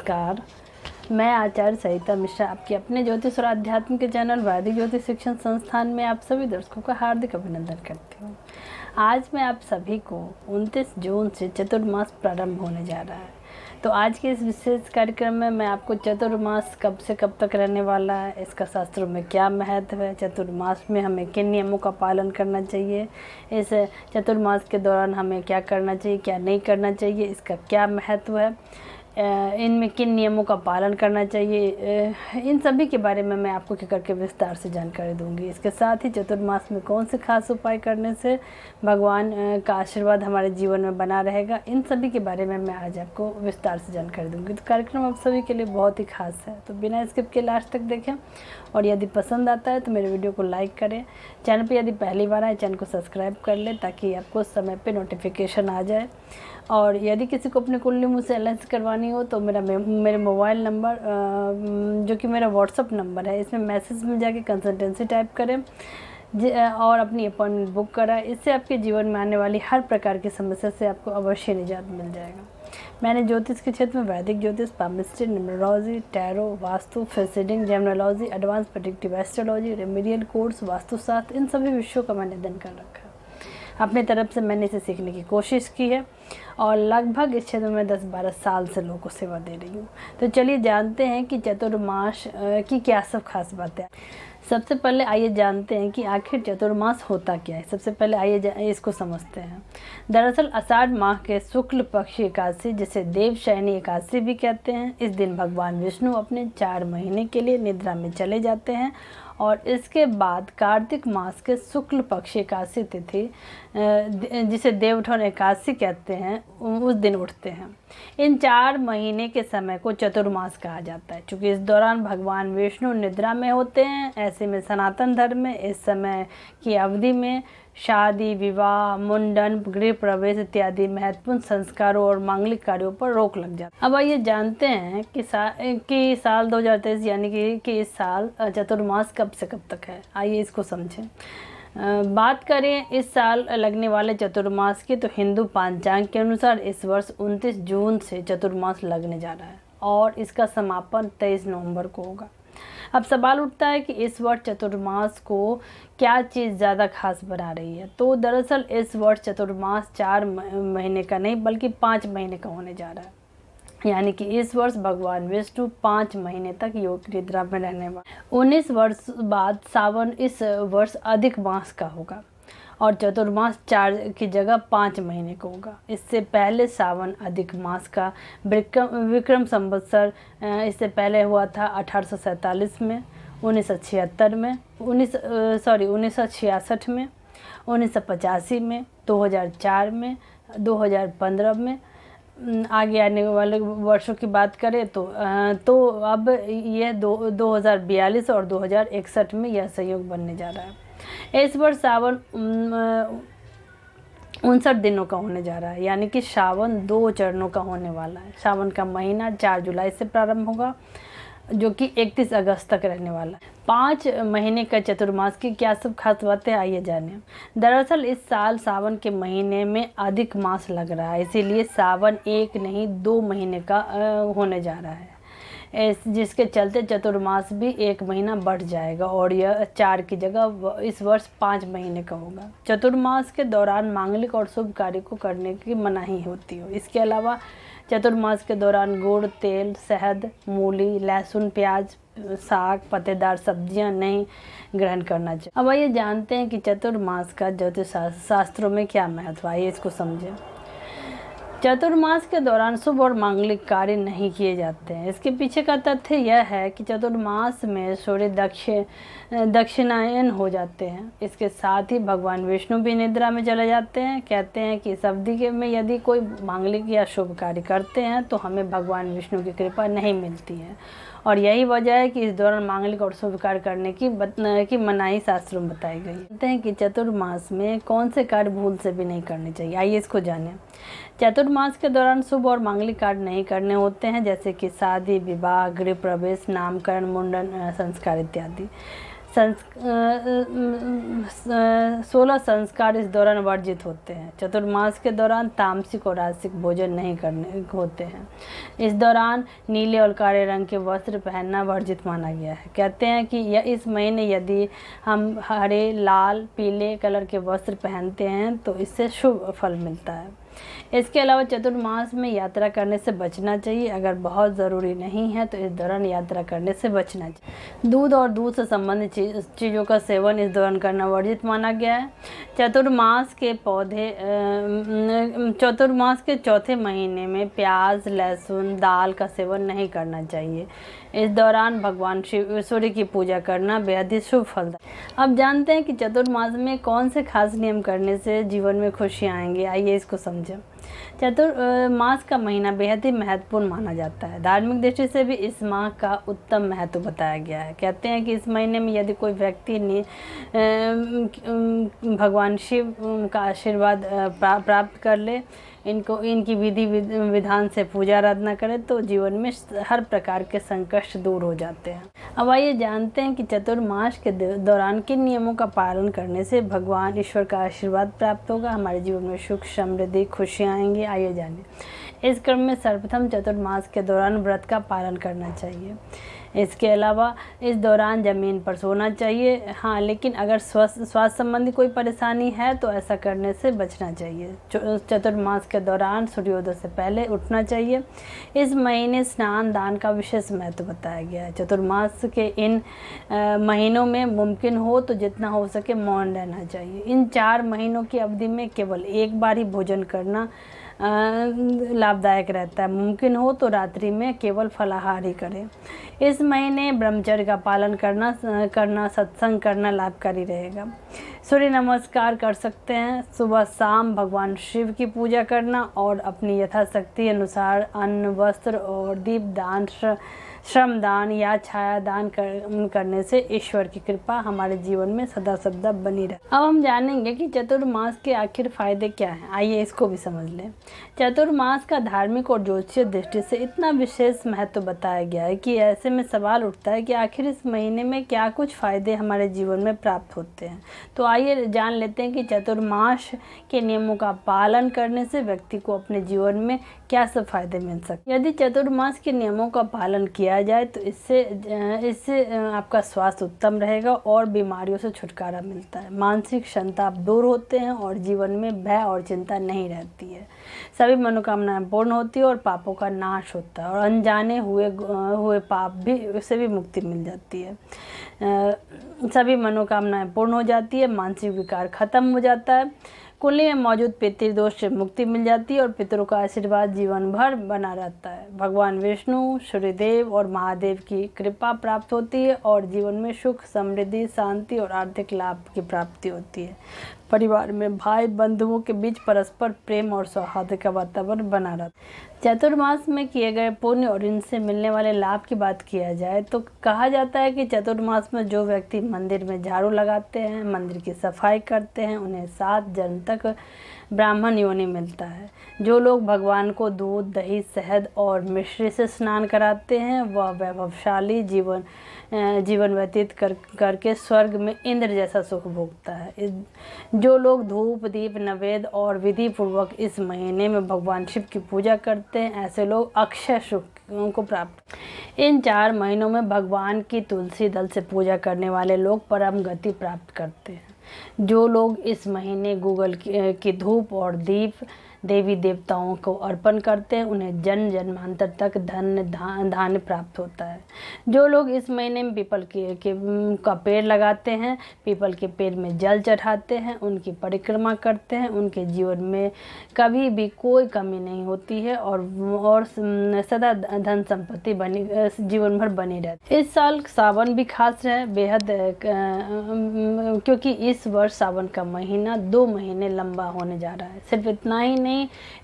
नमस्कार। मैं आचार्य सरिता मिश्रा आपके अपने ज्योतिष और आध्यात्म के चैनल वैदिक ज्योतिष शिक्षण संस्थान में आप सभी दर्शकों का हार्दिक अभिनंदन करती हूँ। आज मैं आप सभी को 29 जून से चतुर्मास प्रारंभ होने जा रहा है। तो आज के इस विशेष कार्यक्रम में मैं आपको चतुर्मास कब से कब तक रहने वाला है, इसका शास्त्रों में क्या महत्व है, चतुर्मास में हमें किन नियमों का पालन करना चाहिए, इस चतुर्मास के दौरान हमें क्या करना चाहिए, क्या नहीं करना चाहिए, इसका क्या महत्व है, इनमें किन नियमों का पालन करना चाहिए, इन सभी के बारे में मैं आपको करके विस्तार से जानकारी दूंगी। इसके साथ ही चतुर्मास में कौन से खास उपाय करने से भगवान का आशीर्वाद हमारे जीवन में बना रहेगा, इन सभी के बारे में मैं आज आपको विस्तार से जानकारी दूंगी। तो कार्यक्रम आप सभी के लिए बहुत ही खास है, तो बिना स्किप के लास्ट तक देखें और यदि पसंद आता है तो मेरे वीडियो को लाइक करें। चैनल पर यदि पहली बार आए चैनल को सब्सक्राइब कर लें ताकि आपको समय पर नोटिफिकेशन आ जाए। और यदि किसी को अपनी कुंडली मुझसे एनालिसिस करवानी हो तो मेरे मोबाइल नंबर जो कि मेरा व्हाट्सअप नंबर है, इसमें मैसेज में जाके कंसल्टेंसी टाइप करें और अपनी अपॉइंटमेंट बुक कराएं। इससे आपके जीवन में आने वाली हर प्रकार की समस्या से आपको अवश्य निजात मिल जाएगा। मैंने ज्योतिष के क्षेत्र में वैदिक ज्योतिष, palmistry, numerology, tarot, vastu, face reading, gemology, advance predictive astrology, remedial course, vastushastra, इन सभी विषयों का मैंने अध्ययन कर रखा है। अपनी तरफ से मैंने इसे सीखने की कोशिश की है और लगभग इस क्षेत्र में 10-12 साल से लोगों को सेवा दे रही हूँ। तो चलिए जानते हैं कि चतुर्मास की क्या सब खास बातें हैं। सबसे पहले आइए जानते हैं कि आखिर चतुर्मास होता क्या है। सबसे पहले आइए इसको समझते हैं। दरअसल आषाढ़ माह के शुक्ल पक्ष एकादशी, जिसे देवशयनी एकादशी भी कहते हैं, इस दिन भगवान विष्णु अपने 4 महीने के लिए निद्रा में चले जाते हैं और इसके बाद कार्तिक मास के शुक्ल पक्ष एकादशी तिथि, जिसे देवउठौन एकादशी कहते हैं, उस दिन उठते हैं। इन 4 महीने के समय को चतुर्मास कहा जाता है। चूँकि इस दौरान भगवान विष्णु निद्रा में होते हैं, ऐसे में सनातन धर्म में इस समय की अवधि में शादी, विवाह, मुंडन, गृह प्रवेश इत्यादि महत्वपूर्ण संस्कारों और मांगलिक कार्यों पर रोक लग जाती है। अब आइए जानते हैं कि साल 2023 यानी कि इस साल चतुर्मास कब से कब तक है। आइए इसको समझें। बात करें इस साल लगने वाले चतुर्मास की, तो हिंदू पंचांग के अनुसार इस वर्ष 29 जून से चतुर्मास लगने जा रहा है और इसका समापन 23 नवंबर को होगा। अब सवाल उठता है कि इस वर्ष चतुर्मास को क्या चीज़ ज़्यादा खास बना रही है। तो दरअसल इस वर्ष चतुर्मास 4 महीने का नहीं बल्कि 5 महीने का होने जा रहा है। यानी कि इस वर्ष भगवान विष्णु 5 महीने तक योग निद्रा में रहने वाले। 19 वर्ष बाद सावन इस वर्ष अधिक मास का होगा और चतुर्मास 4 की जगह 5 महीने का होगा। इससे पहले सावन अधिक मास का विक्रम संवत्सर इससे पहले हुआ था 1847 में, 1976 में, 1966 में, 1985 में, 2004 में, 2015 में। आगे आने वाले वर्षों की बात करें तो अब यह 2042 और 2061 में यह संयोग बनने जा रहा है। इस वर्ष सावन 59 दिनों का होने जा रहा है, यानी कि सावन 2 चरणों का होने वाला है। सावन का महीना 4 जुलाई से प्रारंभ होगा जो कि 31 अगस्त तक रहने वाला है। 5 महीने का चतुर्मास की क्या सब खास बातें, आइए जानें। दरअसल इस साल सावन के महीने में अधिक मास लग रहा है, इसीलिए सावन 1 नहीं 2 महीने का होने जा रहा है, जिसके चलते चतुर्मास भी 1 महीना बढ़ जाएगा और यह 4 की जगह इस वर्ष 5 महीने का होगा। चतुर्मास के दौरान मांगलिक और शुभ कार्य को करने की मनाही होती है। इसके अलावा चतुर्मास के दौरान गुड़, तेल, शहद, मूली, लहसुन, प्याज, साग, पत्तेदार सब्जियां नहीं ग्रहण करना चाहिए। अब आइए जानते हैं कि चतुर्मास का ज्योतिष शास्त्रों में क्या महत्व है। आइए इसको समझें। चतुर्मास के दौरान शुभ और मांगलिक कार्य नहीं किए जाते हैं। इसके पीछे का तथ्य यह है कि चतुर्मास में सूर्य दक्षिणायन हो जाते हैं। इसके साथ ही भगवान विष्णु भी निद्रा में चले जाते हैं। कहते हैं कि इस अवधि में यदि कोई मांगलिक या शुभ कार्य करते हैं तो हमें भगवान विष्णु की कृपा नहीं मिलती है और यही वजह है कि इस दौरान मांगलिक और शुभ कार्य करने की मनाही शास्त्रों में बताई गई है। कहते हैं कि चतुर्मास में कौन से कार्य भूल से भी नहीं करने चाहिए। आइए इसको जानें। चतुर्मास के दौरान शुभ और मांगलिक कार्य नहीं करने होते हैं, जैसे कि शादी, विवाह, गृह प्रवेश, नामकरण, मुंडन, संस्कार इत्यादि। 16 संस्कार इस दौरान वर्जित होते हैं। चतुर्मास के दौरान तामसिक और राजसिक भोजन नहीं करने होते हैं। इस दौरान नीले और काले रंग के वस्त्र पहनना वर्जित माना गया है। कहते हैं कि इस महीने यदि हम हरे, लाल, पीले कलर के वस्त्र पहनते हैं तो इससे शुभ फल मिलता है। इसके अलावा चतुर्मास में यात्रा करने से बचना चाहिए। अगर बहुत ज़रूरी नहीं है तो इस दौरान यात्रा करने से बचना चाहिए। दूध और दूध से संबंधित चीज़ों का सेवन इस दौरान करना वर्जित माना गया है। चतुर्मास के चौथे महीने में प्याज, लहसुन, दाल का सेवन नहीं करना चाहिए। इस दौरान भगवान सूर्य की पूजा करना बेहद ही शुभ फलदायक। अब जानते हैं कि चतुर्मास में कौन से खास नियम करने से जीवन में खुशियाँ आएंगी। आइए इसको समझें। चतुर्मास का महीना बेहद ही महत्वपूर्ण माना जाता है। धार्मिक दृष्टि से भी इस माह का उत्तम महत्व बताया गया है। कहते हैं कि इस महीने में यदि कोई व्यक्ति ने भगवान शिव का आशीर्वाद प्राप्त कर ले, इनकी विधि विधान से पूजा आराधना करें तो जीवन में हर प्रकार के संकट दूर हो जाते हैं। अब आइए जानते हैं कि चतुर्मास के दौरान किन नियमों का पालन करने से भगवान ईश्वर का आशीर्वाद प्राप्त होगा, हमारे जीवन में सुख, समृद्धि, खुशियाँ आएंगी। आइए जानिए। इस क्रम में सर्वप्रथम चतुर्मास के दौरान व्रत का पालन करना चाहिए। इसके अलावा इस दौरान ज़मीन पर सोना चाहिए। हाँ, लेकिन अगर स्वास्थ्य संबंधी कोई परेशानी है तो ऐसा करने से बचना चाहिए। चतुर्मास के दौरान सूर्योदय से पहले उठना चाहिए। इस महीने स्नान दान का विशेष महत्व बताया गया है। चतुर्मास के इन महीनों में मुमकिन हो तो जितना हो सके मौन रहना चाहिए। इन 4 महीनों की अवधि में केवल एक बार ही भोजन करना लाभदायक रहता है। मुमकिन हो तो रात्रि में केवल फलाहार ही करें। इस महीने ब्रह्मचर्य का पालन करना सत्संग करना लाभकारी रहेगा। सूर्य नमस्कार कर सकते हैं। सुबह शाम भगवान शिव की पूजा करना और अपनी यथाशक्ति अनुसार अन्न, वस्त्र और दीप दान, श्रम दान या छाया दान करने से ईश्वर की कृपा हमारे जीवन में सदा सर्वदा बनी रहे। अब हम जानेंगे कि चतुर्मास के आखिर फायदे क्या हैं। आइए इसको भी समझ लें। चतुर्मास का धार्मिक और ज्योतिषीय दृष्टि से इतना विशेष महत्व बताया गया है कि ऐसे में सवाल उठता है कि आखिर इस महीने में क्या कुछ फायदे हमारे जीवन में प्राप्त होते हैं। तो आइए जान लेते हैं कि चतुर्मास के नियमों का पालन करने से व्यक्ति को अपने जीवन में क्या सब फायदे मिल सकते हैं। यदि चतुर्मास के नियमों का पालन किया जाए तो इससे आपका स्वास्थ्य उत्तम रहेगा और बीमारियों से छुटकारा मिलता है। मानसिक संताप दूर होते हैं और जीवन में भय और चिंता नहीं रहती है। सभी मनोकामनाएं पूर्ण होती है और पापों का नाश होता है और अनजाने हुए पाप भी से भी मुक्ति मिल जाती है। सभी मनोकामनाएं पूर्ण हो जाती है। मानसिक विकार खत्म हो जाता है। कुंडली में मौजूद पितृदोष से मुक्ति मिल जाती है और पितरों का आशीर्वाद जीवन भर बना रहता है। भगवान विष्णु, सूर्यदेव और महादेव की कृपा प्राप्त होती है और जीवन में सुख, समृद्धि, शांति और आर्थिक लाभ की प्राप्ति होती है। परिवार में भाई बंधुओं के बीच परस्पर प्रेम और सौहार्द का वातावरण बना रहता है। चतुर्मास में किए गए पुण्य और इनसे मिलने वाले लाभ की बात किया जाए तो कहा जाता है कि चतुर्मास में जो व्यक्ति मंदिर में झाड़ू लगाते हैं, मंदिर की सफाई करते हैं, उन्हें 7 जन्म तक ब्राह्मण योनि मिलता है। जो लोग भगवान को दूध, दही, शहद और मिश्री से स्नान कराते हैं वह वैभवशाली जीवन व्यतीत करके स्वर्ग में इंद्र जैसा सुख भोगता है। जो लोग धूप, दीप, नैवेद्य और विधि पूर्वक इस महीने में भगवान शिव की पूजा करते हैं, ऐसे लोग अक्षय सुख को प्राप्त। इन 4 महीनों में भगवान की तुलसी दल से पूजा करने वाले लोग परम गति प्राप्त करते हैं। जो लोग इस महीने गूगल की धूप और दीप देवी देवताओं को अर्पण करते हैं उन्हें जन्म जन्मांतर तक धान्य प्राप्त होता है। जो लोग इस महीने में पीपल का पेड़ लगाते हैं, पीपल के पेड़ में जल चढ़ाते हैं, उनकी परिक्रमा करते हैं, उनके जीवन में कभी भी कोई कमी नहीं होती है और सदा धन संपत्ति बनी जीवन भर बनी रहती है। इस साल सावन भी खास है बेहद, क्योंकि इस वर्ष सावन का महीना 2 महीने लंबा होने जा रहा है। सिर्फ इतना ही नहीं,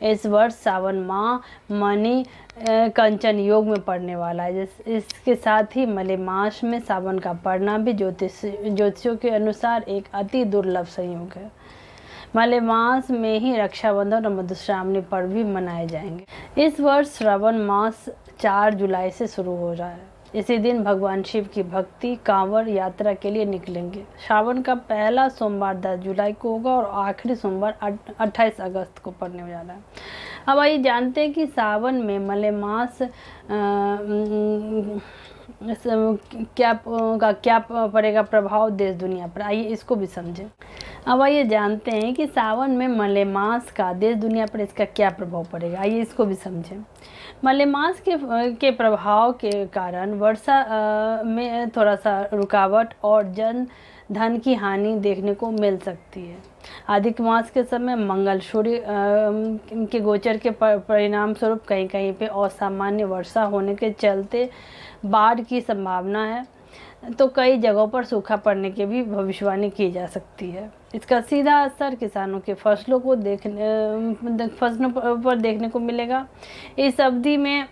इस वर्ष सावन माह मणि कंचन योग में पड़ने वाला है। इसके साथ ही मलेमास में सावन का पड़ना भी ज्योतिषियों के अनुसार एक अति दुर्लभ संयोग है। मलेमास में ही रक्षाबंधन और मधुश्रावणी पर्व भी मनाए जाएंगे। इस वर्ष श्रावण मास 4 जुलाई से शुरू हो रहा है। इसी दिन भगवान शिव की भक्ति कांवड़ यात्रा के लिए निकलेंगे। श्रावण का पहला सोमवार 10 जुलाई को होगा और आखिरी सोमवार 28 अगस्त को पड़ने जा रहा है। अब आइए जानते हैं कि सावन में मलेमास क्या पड़ेगा प्रभाव देश दुनिया पर। आइए इसको भी समझें। अब आइए जानते हैं कि सावन में मलेमास का देश दुनिया पर इसका क्या प्रभाव पड़ेगा। आइए इसको भी समझें। मलेमास के प्रभाव के कारण वर्षा में थोड़ा सा रुकावट और धन की हानि देखने को मिल सकती है। अधिक मास के समय मंगल सूर्य के गोचर के परिणाम स्वरूप कहीं कहीं पे असामान्य वर्षा होने के चलते बाढ़ की संभावना है, तो कई जगहों पर सूखा पड़ने की भी भविष्यवाणी की जा सकती है। इसका सीधा असर किसानों के फसलों पर देखने को मिलेगा। इस अवधि में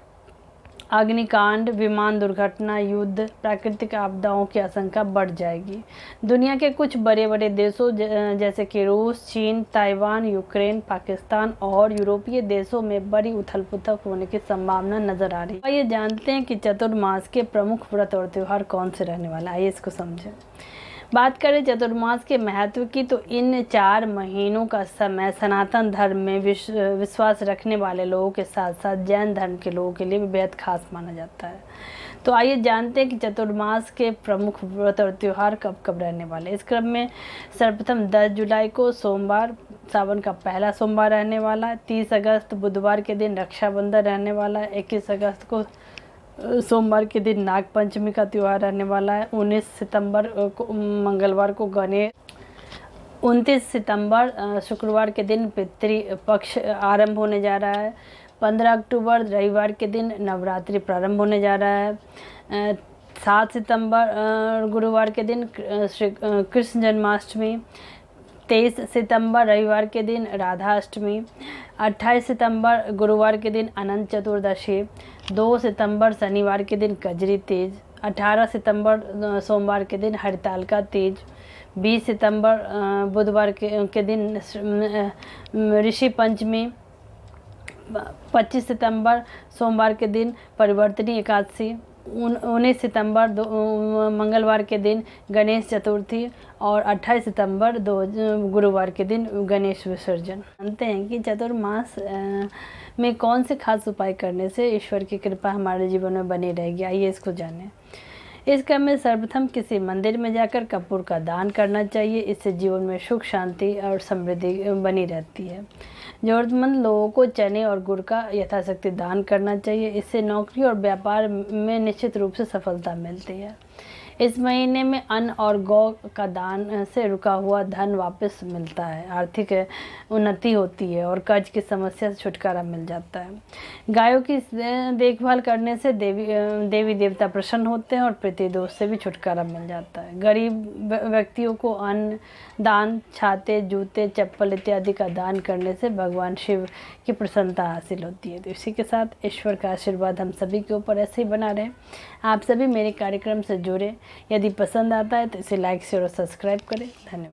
अग्निकांड, विमान दुर्घटना, युद्ध, प्राकृतिक आपदाओं की आशंका बढ़ जाएगी। दुनिया के कुछ बड़े बड़े देशों जैसे कि रूस, चीन, ताइवान, यूक्रेन, पाकिस्तान और यूरोपीय देशों में बड़ी उथल पुथल होने की संभावना नजर आ रही है। आइए जानते हैं कि चतुर्मास के प्रमुख व्रत और त्यौहार कौन से रहने वाला है। आइए इसको समझें। बात करें चतुर्मास के महत्व की, तो इन 4 महीनों का समय सनातन धर्म में विश्वास रखने वाले लोगों के साथ साथ जैन धर्म के लोगों के लिए भी बेहद खास माना जाता है। तो आइए जानते हैं कि चतुर्मास के प्रमुख व्रत और त्यौहार कब कब रहने वाले। इस क्रम में सर्वप्रथम 10 जुलाई को सोमवार सावन का पहला सोमवार रहने वाला है। 30 अगस्त बुधवार के दिन रक्षाबंधन रहने वाला है। 21 अगस्त को सोमवार के दिन नाग पंचमी का त्यौहार रहने वाला है। 19 सितंबर को मंगलवार को गणेश, 29 सितंबर शुक्रवार के दिन पितृ पक्ष आरंभ होने जा रहा है। 15 अक्टूबर रविवार के दिन नवरात्रि प्रारंभ होने जा रहा है। 7 सितंबर गुरुवार के दिन श्री कृष्ण जन्माष्टमी। 23 सितंबर रविवार के दिन राधा अष्टमी। 28 सितंबर गुरुवार के दिन अनंत चतुर्दशी। 2 सितंबर शनिवार के दिन कजरी तीज। 18 सितंबर सोमवार के दिन हरितालिका तीज। 20 सितंबर बुधवार के दिन ऋषि पंचमी। 25 सितंबर सोमवार के दिन परिवर्तनी एकादशी। 19 सितंबर मंगलवार के दिन गणेश चतुर्थी और 28 सितंबर गुरुवार के दिन गणेश विसर्जन। जानते हैं कि चतुर्मास में कौन से खास उपाय करने से ईश्वर की कृपा हमारे जीवन में बनी रहेगी। आइए इसको जानें। इस क्रम में सर्वप्रथम किसी मंदिर में जाकर कपूर का दान करना चाहिए। इससे जीवन में सुख, शांति और समृद्धि बनी रहती है। ज़रूरतमंद लोगों को चने और गुड़ का यथाशक्ति दान करना चाहिए। इससे नौकरी और व्यापार में निश्चित रूप से सफलता मिलती है। इस महीने में अन्न और गौ का दान से रुका हुआ धन वापस मिलता है, आर्थिक उन्नति होती है और कर्ज की समस्या से छुटकारा मिल जाता है। गायों की देखभाल करने से देवी देवता प्रसन्न होते हैं और प्रतिदोष से भी छुटकारा मिल जाता है। गरीब व्यक्तियों को अन्न दान, छाते, जूते, चप्पल इत्यादि का दान करने से भगवान शिव की प्रसन्नता हासिल होती है। तो इसी के साथ ईश्वर का आशीर्वाद हम सभी के ऊपर ऐसे ही बना रहे। आप सभी मेरे कार्यक्रम से जुड़े। यदि पसंद आता है तो इसे लाइक, शेयर और सब्सक्राइब करें। धन्यवाद।